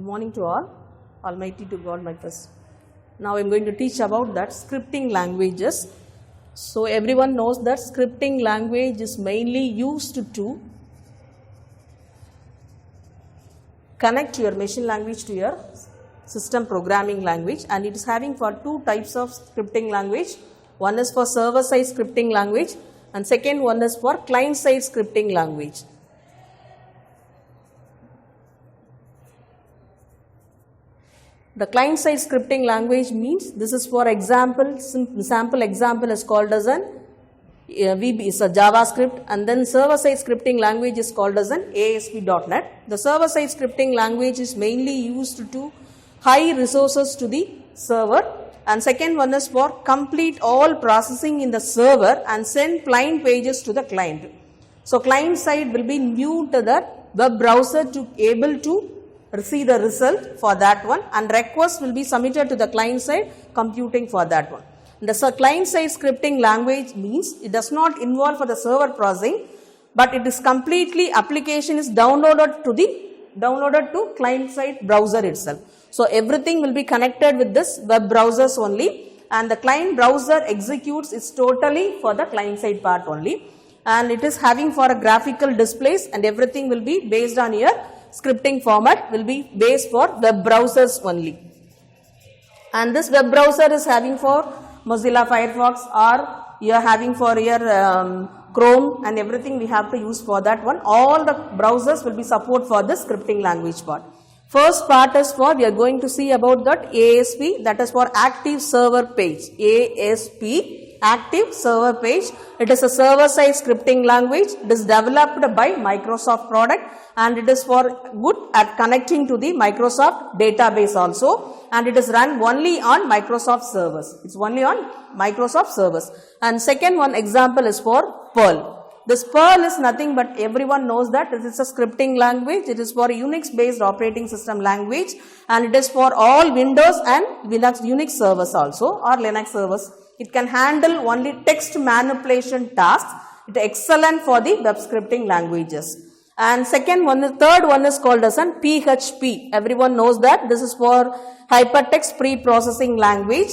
Good morning to all. Almighty to God my first. Now I am going to teach about that scripting languages. So everyone knows that scripting language is mainly used to connect your machine language to your system programming language, and it is having for two types of scripting language. One is for server side scripting language and second one is for client side scripting language. The client side scripting language means this is for example, sample example is called as an VB is a JavaScript, and then server side scripting language is called as an ASP.NET. The server side scripting language is mainly used to high resources to the server, and second one is for complete all processing in the server and send client pages to the client. So client side will be new to the web browser to able to receive the result for that one, and request will be submitted to the client side computing for that one. The client side scripting language means it does not involve for the server processing, but it is completely application is downloaded to client side browser itself. So everything will be connected with this web browsers only, and the client browser executes is totally for the client side part only, and it is having for a graphical displays, and everything will be based on your scripting format will be based for web browsers only. And this web browser is having for Mozilla Firefox, or you are having for your Chrome, and everything we have to use for that one. All the browsers will be support for the scripting language part. First part is for, we are going to see about that ASP, that is for active server page. ASP, active server page. It is a server side scripting language. It is developed by Microsoft product, and it is for good at connecting to the Microsoft database also, and it is run only on Microsoft servers. It's only on Microsoft servers. And second one example is for Perl. This Perl is nothing but everyone knows that it is a scripting language. It is for Unix based operating system language, and it is for all Windows and Unix servers also, or Linux servers. It can handle only text manipulation tasks. It is excellent for the web scripting languages. And second one, the third one is called as an PHP. Everyone knows that this is for hypertext pre-processing language.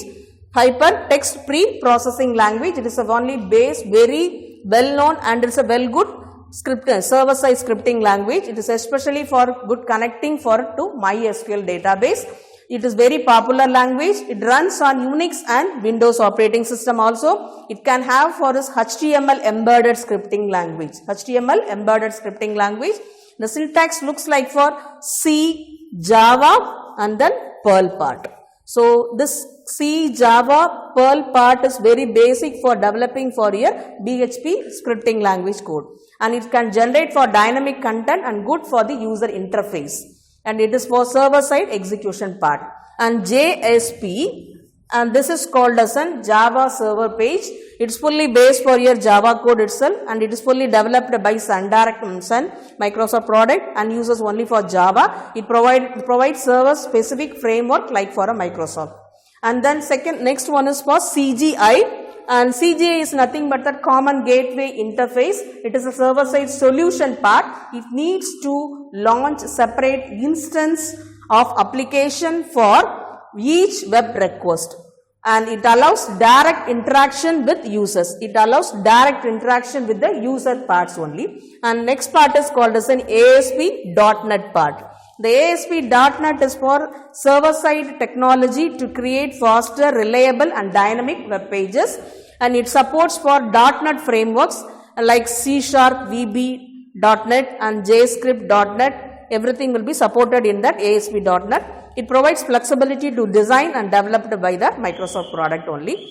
Hypertext pre-processing language. It is a only base, very well known, and it is a well good server side scripting language. It is especially for good connecting to MySQL database. It is very popular language. It runs on Unix and Windows operating system also. It can have for this HTML embedded scripting language. HTML embedded scripting language. The syntax looks like for C, Java, and then Perl part. So this C, Java, Perl part is very basic for developing for your PHP scripting language code, and it can generate for dynamic content and good for the user interface, and it is for server side execution part. And JSP, and this is called as a Java server page. It is fully based for your Java code itself, and it is fully developed by Microsoft product and uses only for Java. It provides server specific framework like for a Microsoft. And then next one is for CGI. And CGI is nothing but that common gateway interface. It is a server side solution part. It needs to launch separate instance of application for each web request, and it allows direct interaction with users. It allows direct interaction with the user parts only. And next part is called as an ASP.NET part. The ASP.NET is for server side technology to create faster, reliable and dynamic web pages, and it supports for .NET frameworks like C#, VB.NET and JavaScript.NET. Everything will be supported in that ASP.NET. It provides flexibility to design and developed by the Microsoft product only.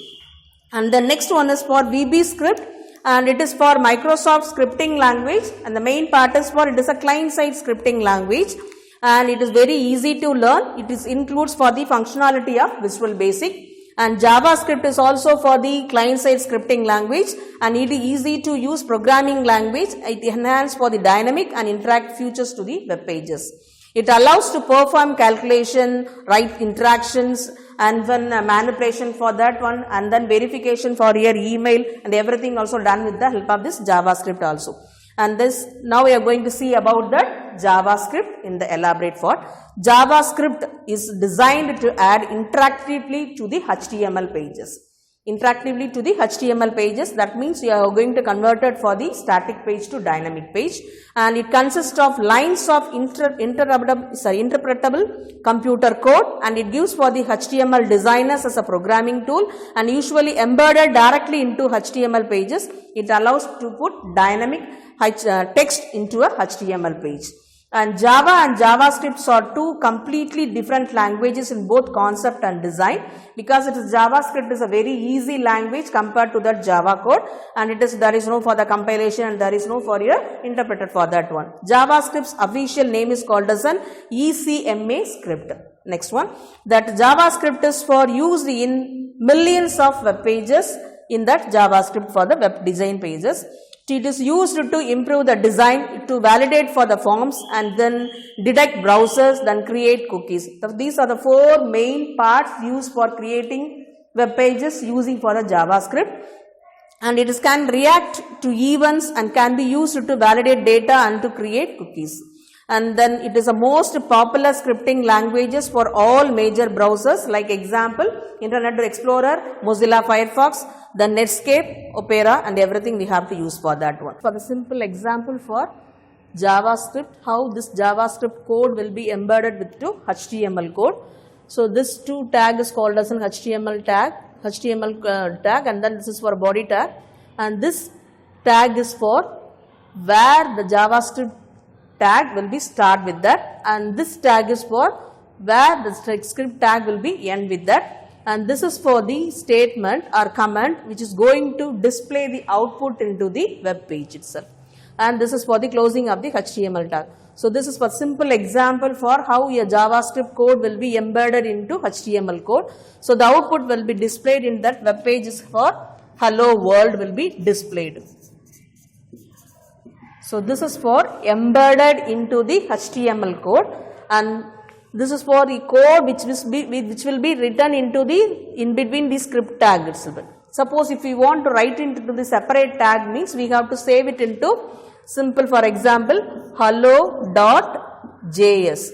And the next one is for VB script, and it is for Microsoft scripting language, and the main part is for it is a client side scripting language, and it is very easy to learn. It includes for the functionality of Visual Basic, and JavaScript is also for the client side scripting language, and it is easy to use programming language. It enhances for the dynamic and interact features to the web pages. It allows to perform calculation, write interactions, and then manipulation for that one, and then verification for your email, and everything also done with the help of this JavaScript also. And this, now we are going to see about that JavaScript in the elaborate form. JavaScript is designed to add interactively to the HTML pages. Interactively to the HTML pages, that means you are going to convert it for the static page to dynamic page, and it consists of lines of interpretable computer code, and it gives for the HTML designers as a programming tool, and usually embedded directly into HTML pages. It allows to put dynamic text into a HTML page. And Java and JavaScript are two completely different languages in both concept and design, because JavaScript is a very easy language compared to that Java code, and there is no for the compilation and there is no for your interpreter for that one. JavaScript's official name is called as an ECMA script. Next one, that JavaScript is for use in millions of web pages in that JavaScript for the web design pages. It is used to improve the design, to validate for the forms, and then detect browsers, then create cookies. So these are the four main parts used for creating web pages using for the JavaScript. And it can react to events and can be used to validate data and to create cookies. And then it is the most popular scripting languages for all major browsers, like example, Internet Explorer, Mozilla Firefox, the Netscape, Opera, and everything we have to use for that one. For the simple example for JavaScript, how this JavaScript code will be embedded with to HTML code. So this two tag is called as an HTML tag, and then this is for body tag, and this tag is for where the JavaScript tag will be start with that, and this tag is for where the script tag will be end with that. And this is for the statement or command which is going to display the output into the web page itself. And this is for the closing of the HTML tag. So this is for simple example for how a JavaScript code will be embedded into HTML code. So the output will be displayed in that web page is for hello world will be displayed. So this is for embedded into the HTML code, and this is for the code which will be written into the in between the script tag itself. Suppose if we want to write into the separate tag, means we have to save it into simple, for example, hello.js.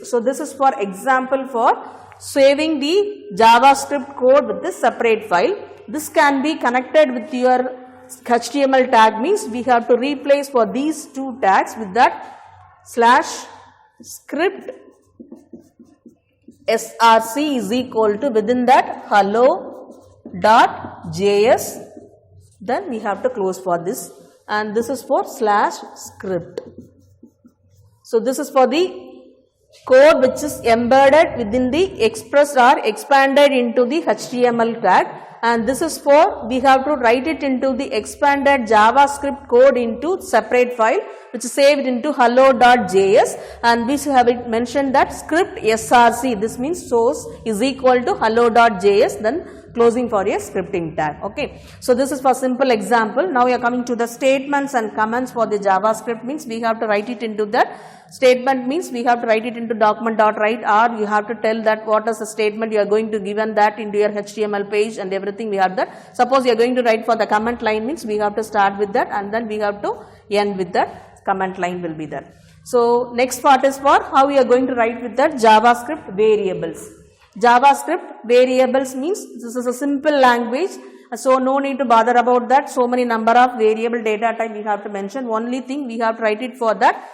So this is for example for saving the JavaScript code with this separate file. This can be connected with your HTML tag, means we have to replace for these two tags with that /script src is equal to within that hello.js, then we have to close for this, and this is for /script. So this is for the code which is embedded within the expressed or expanded into the HTML tag, and this is for we have to write it into the expanded JavaScript code into separate file which is saved into hello.js, and we have it mentioned that script src, this means source is equal to hello.js, then closing for a scripting tag. Okay. So this is for simple example. Now we are coming to the statements and comments for the JavaScript, means we have to write it into that statement, means we have to write it into document.write, or you have to tell that what is the statement you are going to given that into your HTML page and everything we have that. Suppose you are going to write for the comment line, means we have to start with that and then we have to end with that comment line will be there. So next part is for how we are going to write with that JavaScript variables. JavaScript variables means this is a simple language, so no need to bother about that. So many number of variable data type we have to mention. Only thing we have to write it for that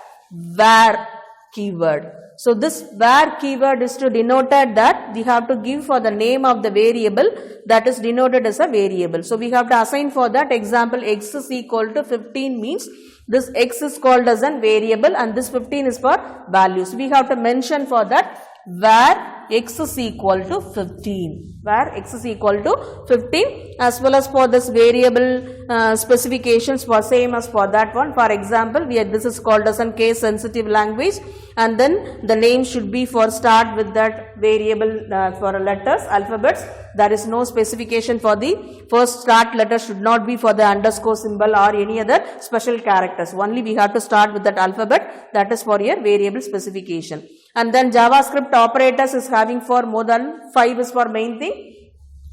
where keyword. So this where keyword is to denote that we have to give for the name of the variable that is denoted as a variable. So we have to assign for that example x is equal to 15, means this x is called as a variable and this 15 is for values. We have to mention for that where x is equal to 15, where x is equal to 15, as well as for this variable specifications for same as for that one. For example, this is called as a case sensitive language, and then the name should be for start with that variable for letters, alphabets. There is no specification for the first start letter should not be for the underscore symbol or any other special characters. Only we have to start with that alphabet, that is for your variable specification. And then JavaScript operators is having for more than 5 is for main thing.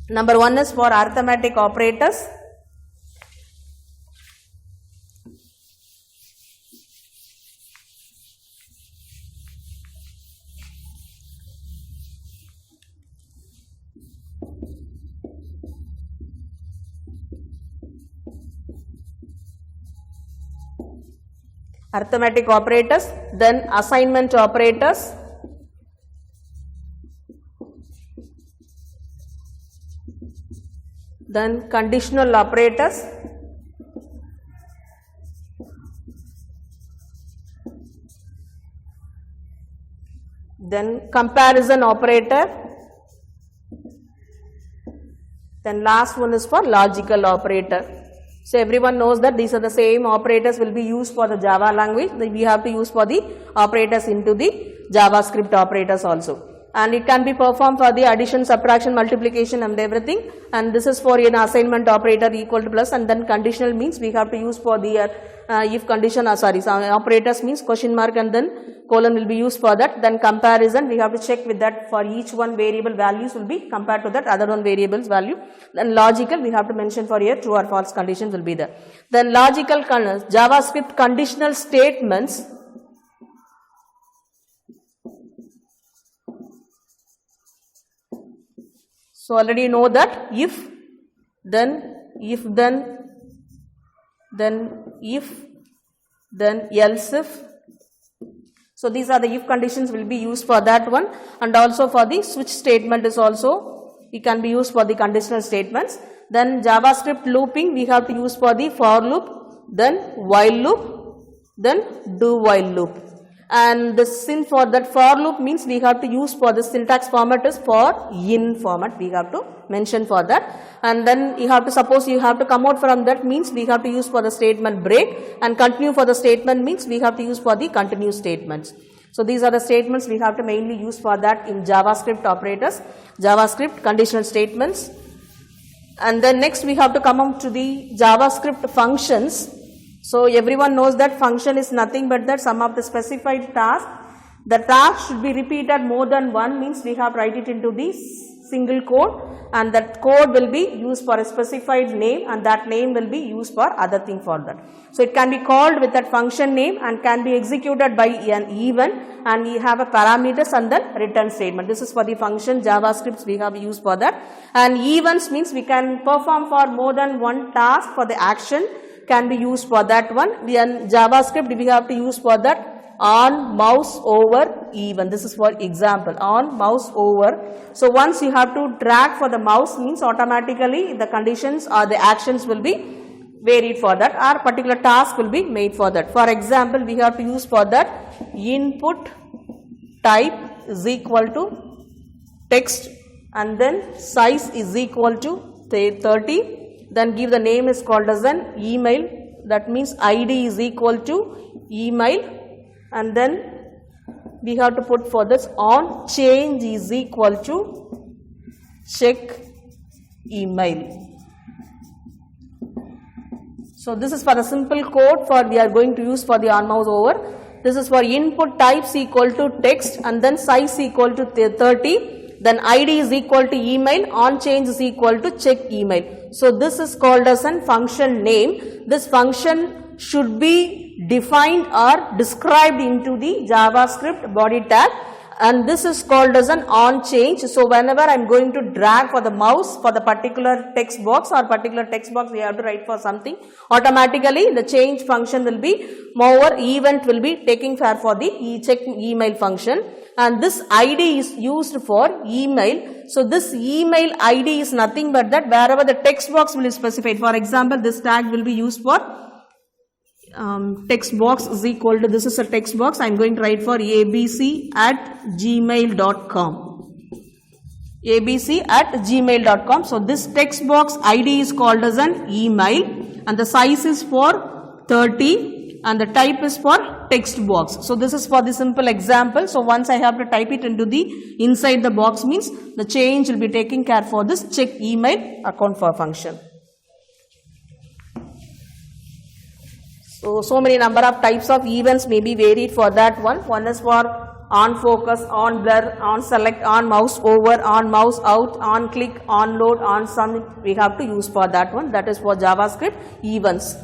Number 1 is for arithmetic operators. arithmetic operators, then assignment operators, then conditional operators, then comparison operator, then last one is for logical operator. So everyone knows that these are the same operators will be used for the Java language. We have to use for the operators into the JavaScript operators also. And it can be performed for the addition, subtraction, multiplication and everything. And this is for an assignment operator equal to plus, and then conditional means we have to use for the if condition, operators means question mark and then colon will be used for that. Then comparison, we have to check with that for each one variable values will be compared to that other one variable's value. Then logical, we have to mention for here true or false conditions will be there. Then logical JavaScript conditional statements. So already you know that if, then else if. So these are the if conditions will be used for that one, and also for the switch statement is also it can be used for the conditional statements. Then JavaScript looping we have to use for the for loop, then while loop, then do while loop. And the for that for loop means we have to use for the syntax format is for in format we have to mention for that. And then you have to suppose you have to come out from that means we have to use for the statement break, and continue for the statement means we have to use for the continue statements. So these are the statements we have to mainly use for that in JavaScript operators, JavaScript conditional statements. And then next we have to come up to the JavaScript functions. So everyone knows that function is nothing but that sum of the specified task. The task should be repeated more than one means we have to write it into the single code, and that code will be used for a specified name, and that name will be used for other thing for that. So it can be called with that function name and can be executed by an event, and you have a parameters and then return statement. This is for the function JavaScripts we have used for that. And events means we can perform for more than one task for the action can be used for that one. Then JavaScript we have to use for that on mouse over even. This is for example on mouse over. So once you have to drag for the mouse means automatically the conditions or the actions will be varied for that, or particular task will be made for that. For example, we have to use for that input type is equal to text, and then size is equal to 30. Then give the name is called as an email, that means ID is equal to email, and then we have to put for this on change is equal to check email. So this is for the simple code for we are going to use for the on mouse over. This is for input types equal to text, and then size equal to 30. Then ID is equal to email, on change is equal to check email. So this is called as a function name. This function should be defined or described into the JavaScript body tag, and this is called as an on change. So whenever I am going to drag for the mouse for the particular text box or particular text box we have to write for something, automatically the change function will be moreover event will be taking care for the check email function. And this ID is used for email. So this email ID is nothing but that wherever the text box will be specified. For example, this tag will be used for text box is equal to, this is a text box, I am going to write for abc@gmail.com. abc@gmail.com. So this text box ID is called as an email, and the size is for 30. And the type is for text box. So this is for the simple example. So once I have to type it into the inside the box means the change will be taking care for this check email account for function. So many number of types of events may be varied for that one. One is for on focus, on blur, on select, on mouse over, on mouse out, on click, on load, on sum. We have to use for that one. That is for JavaScript events.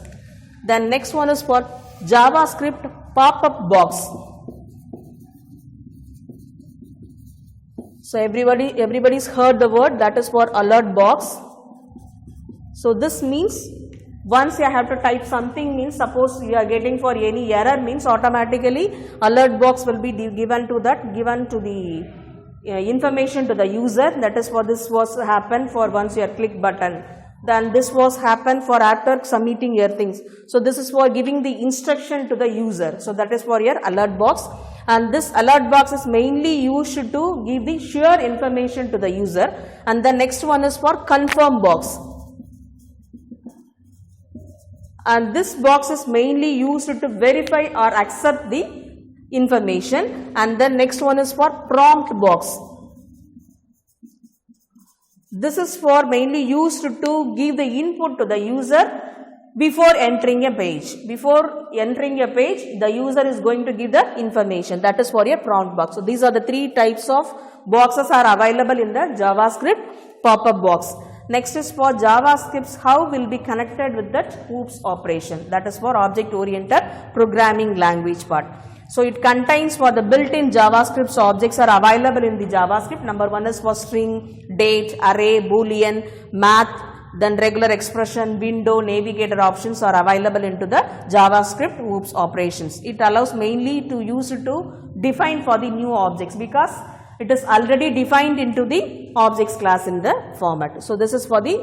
Then next one is for JavaScript pop-up box. So everybody's heard the word, that is for alert box. So this means Once you have to type something means, suppose you are getting for any error means, automatically alert box will be given to the information to the user. That is what this was happen for once your click button. Then this was happen for after submitting your things. So this is for giving the instruction to the user. So that is for your alert box, and this alert box is mainly used to give the sure information to the user. And the next one is for confirm box, and this box is mainly used to verify or accept the information. And the next one is for prompt box. This is for mainly used to give the input to the user before entering a page. Before entering a page, the user is going to give the information. That is for your prompt box. So these are the three types of boxes are available in the JavaScript pop-up box. Next is for JavaScript, how will be connected with that OOPS operation. That is for object-oriented programming language part. So it contains for the built-in JavaScript objects are available in the JavaScript. Number one is for string, date, array, boolean, math, then regular expression, window, navigator options are available into the JavaScript OOPS operations. It allows mainly to use it to define for the new objects, because it is already defined into the objects class in the format. So this is for the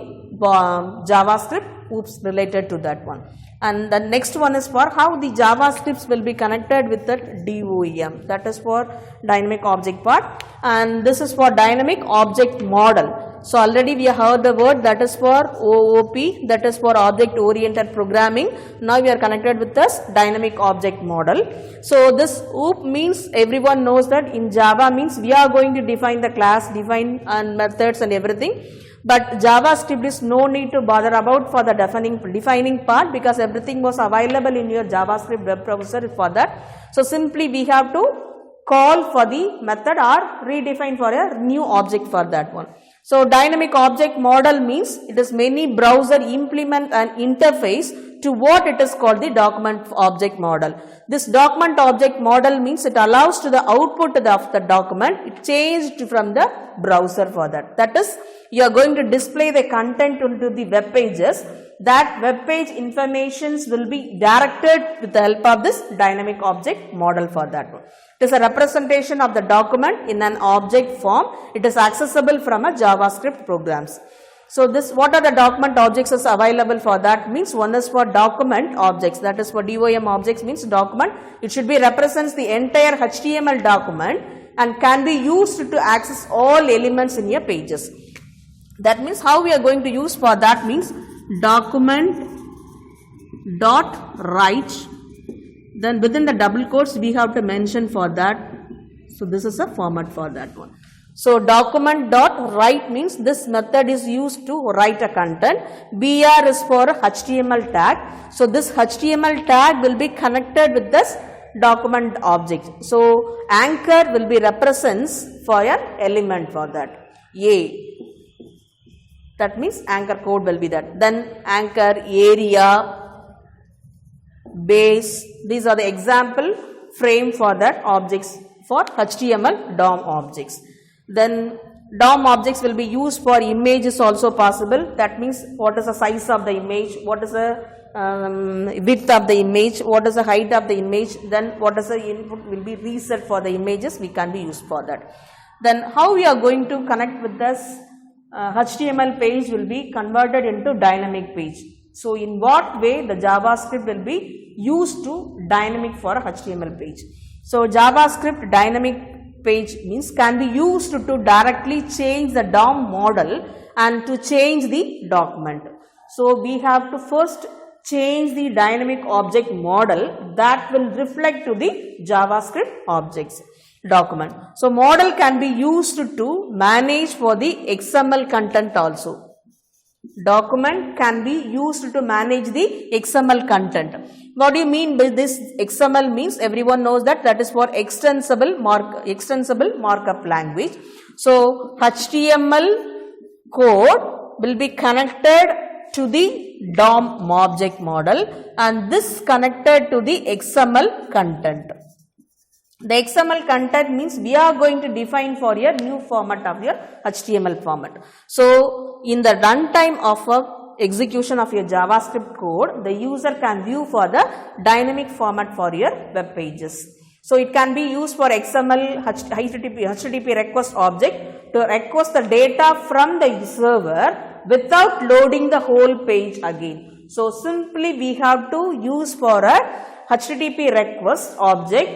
JavaScript OOPS related to that one. And the next one is for how the JavaScripts will be connected with the DOM. That is for dynamic object part, and this is for dynamic object model. So already we have heard the word, that is for OOP, that is for object oriented programming. Now we are connected with this dynamic object model. So this OOP means everyone knows that in Java means we are going to define the class, define and methods and everything. But JavaScript is no need to bother about for the defining part, because everything was available in your JavaScript web browser for that. So simply we have to call for the method or redefine for a new object for that one. So dynamic object model means it is many browser implement an interface to what it is called the document object model. This document object model means it allows to the output of the document, it changed from the browser for that. That is, you are going to display the content into the web pages. That web page informations will be directed with the help of this dynamic object model for that one. It is a representation of the document in an object form. It is accessible from a JavaScript programs. So this, what are the document objects is available for that means, one is for document objects, that is for DOM objects means document. It should be represents the entire HTML document and can be used to access all elements in your pages. That means how we are going to use for that means document dot write, then within the double quotes we have to mention for that. So this is a format for that one. So document dot write means this method is used to write a content. BR is for HTML tag. So this HTML tag will be connected with this document object. So anchor will be represents for an element for that. A. That means anchor code will be that. Then anchor, area, base. These are the example frame for that objects for HTML DOM objects. Then DOM objects will be used for images also possible. That means what is the size of the image, what is the width of the image, what is the height of the image, then what is the input will be reset for the images, we can be used for that. Then how we are going to connect with this HTML page will be converted into dynamic page. So in what way the JavaScript will be used to dynamic for a HTML page. So JavaScript dynamic page means can be used to directly change the DOM model and to change the document. So we have to first change the dynamic object model that will reflect to the JavaScript objects document. So model can be used to manage for the XML content also. Document can be used to manage the XML content. What do you mean by this? XML means everyone knows that that is for extensible markup language. So HTML code will be connected to the DOM object model and this connected to the XML content. The XML content means we are going to define for your new format of your HTML format. So in the runtime of a execution of your JavaScript code, the user can view for the dynamic format for your web pages. So it can be used for XML HTTP request object to request the data from the server without loading the whole page again. So simply we have to use for a HTTP request object.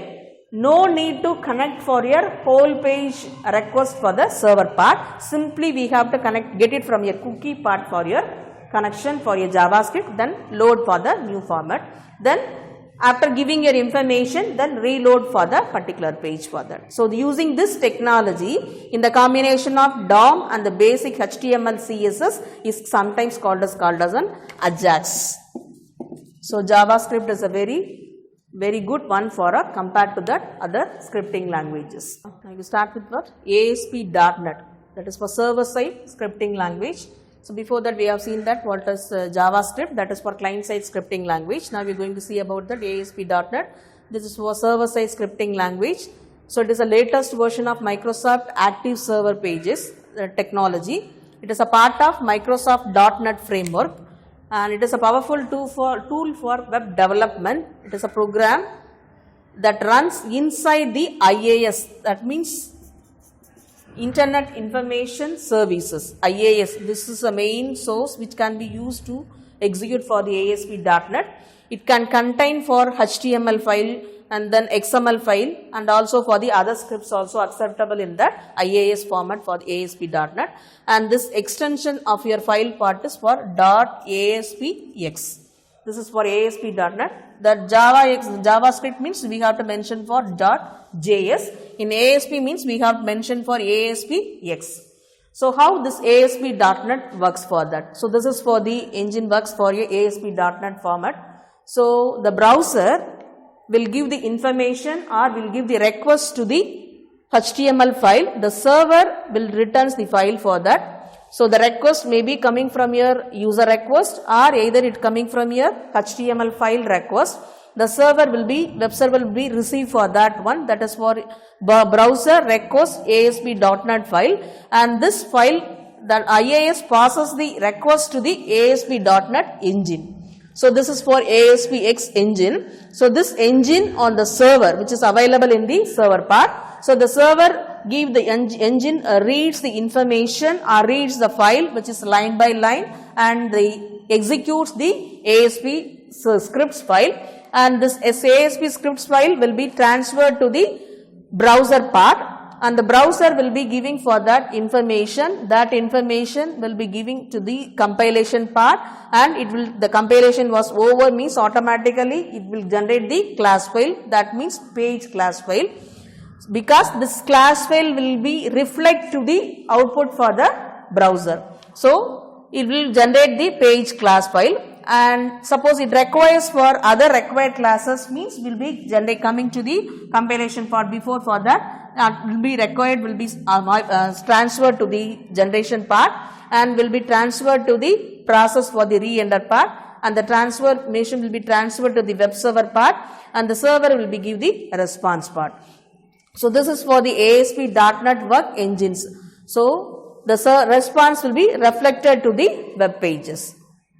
No need to connect for your whole page request for the server part. Simply we have to get it from your cookie part for your connection for your JavaScript, then load for the new format. Then after giving your information, then reload for the particular page for that. So using this technology in the combination of DOM and the basic HTML CSS is sometimes called as an AJAX. So JavaScript is a very good one for compared to that other scripting languages. I will start with what? ASP.NET, that is for server side scripting language. So before that we have seen that what is JavaScript, that is for client side scripting language. Now we are going to see about that ASP.NET. This is for server side scripting language. So it is the latest version of Microsoft Active Server Pages technology. It is a part of Microsoft .NET framework, and it is a powerful tool for web development. It is a program that runs inside the IaaS, that means Internet Information Services, IaaS. This is a main source which can be used to execute for the ASP.NET. It can contain for HTML file and then XML file, and also for the other scripts also acceptable in that IaaS format for the ASP.NET. And this extension of your file part is for .aspx. This is for ASP.NET. The JavaScript means we have to mention for .js. In ASP means we have mentioned for ASPX. So how this ASP.NET works for that? So this is for the engine works for your ASP.NET format. So the browser will give the information or will give the request to the HTML file. The server will returns the file for that. So the request may be coming from your user request or either it coming from your HTML file request. The web server will be received for that one, that is for browser request ASP.NET file, and this file, that IaaS passes the request to the ASP.NET engine. So this is for ASPX engine. So this engine on the server which is available in the server part. So the server give the engine reads the information or reads the file which is line by line, and executes the ASP scripts file, and this ASP scripts file will be transferred to the browser part, and the browser will be giving for that information will be giving to the compilation part, and the compilation was over means automatically it will generate the class file, that means page class file, because this class file will be reflect to the output for the browser. So it will generate the page class file, and suppose it requires for other required classes means will be coming to the compilation part. Before for that will be required will be transferred to the generation part, and will be transferred to the process for the re-render part, and the transformation will be transferred to the web server part, and the server will be give the response part. So this is for the ASP.NET work engines. So the response will be reflected to the web pages.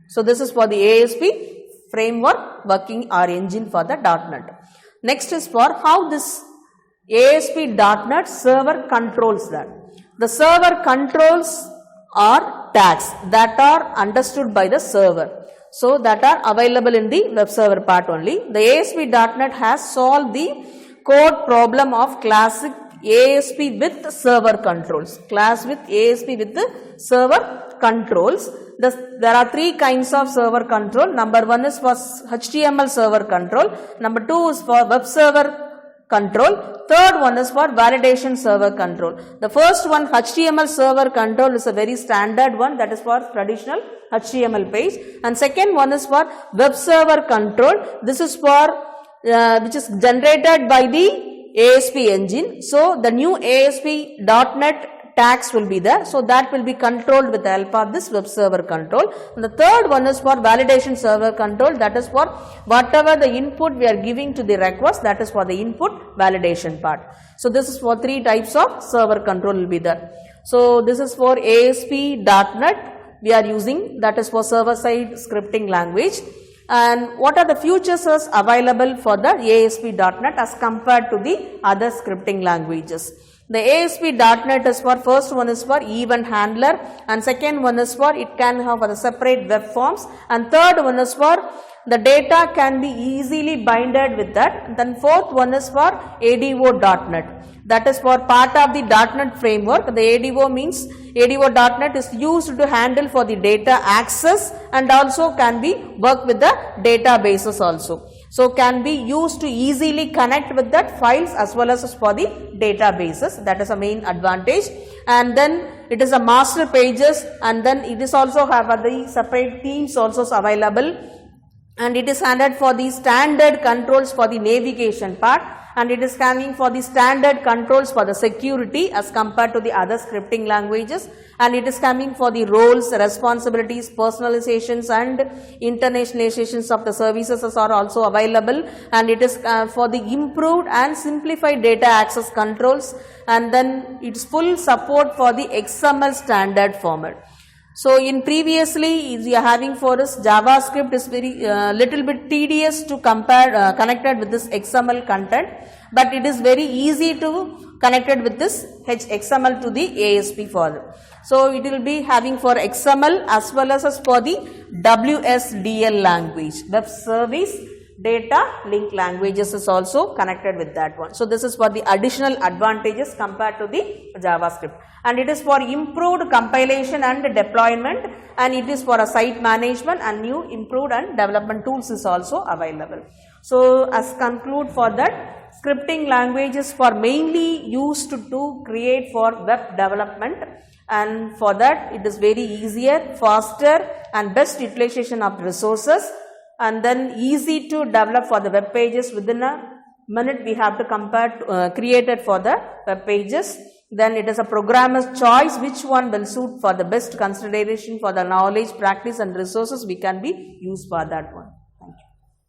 So this is for the ASP framework working or engine for the .NET. Next is for how this ASP.NET server controls that. The server controls are tags that are understood by the server. So that are available in the web server part only. The ASP.NET has solved the code problem of classic ASP with server controls. Class with ASP with the server controls. There are three kinds of server control. Number one is for HTML server control. Number two is for web server control. Third one is for validation server control. The first one, HTML server control, is a very standard one, that is for traditional HTML page. And second one is for web server control. This is for which is generated by the ASP engine. So the new ASP.NET tags will be there. So that will be controlled with the help of this web server control. And the third one is for validation server control. That is for whatever the input we are giving to the request, that is for the input validation part. So this is for three types of server control will be there. So this is for ASP.NET we are using, that is for server side scripting language. And what are the features available for the ASP.NET as compared to the other scripting languages? The ASP.NET is for, first one is for event handler, and second one is for it can have the separate web forms, and third one is for the data can be easily binded with that. Then fourth one is for ADO.NET. That is for part of the .NET framework. The ADO means ADO.NET is used to handle for the data access and also can be work with the databases also. So can be used to easily connect with that files as well as for the databases. That is a main advantage. And then it is a master pages, and then it is also have the separate themes also available, and it is handled for the standard controls for the navigation part, and it is having for the standard controls for the security as compared to the other scripting languages, and it is coming for the roles, responsibilities, personalizations and internationalizations of the services are also available, and it is for the improved and simplified data access controls, and then its full support for the XML standard format. So in previously we are having for us JavaScript is very little bit tedious to compare connected with this XML content, but it is very easy to connected with this XML to the ASP for. So it will be having for XML as well as for the WSDL language, web service data link languages is also connected with that one. So this is for the additional advantages compared to the JavaScript, and it is for improved compilation and deployment, and it is for a site management, and new improved and development tools is also available. So as conclude for that, scripting languages for mainly used to create for web development, and for that it is very easier, faster and best utilization of resources, and then easy to develop for the web pages. Within a minute we have to create it for the web pages. Then it is a programmer's choice which one will suit for the best consideration for the knowledge, practice and resources we can be used for that one.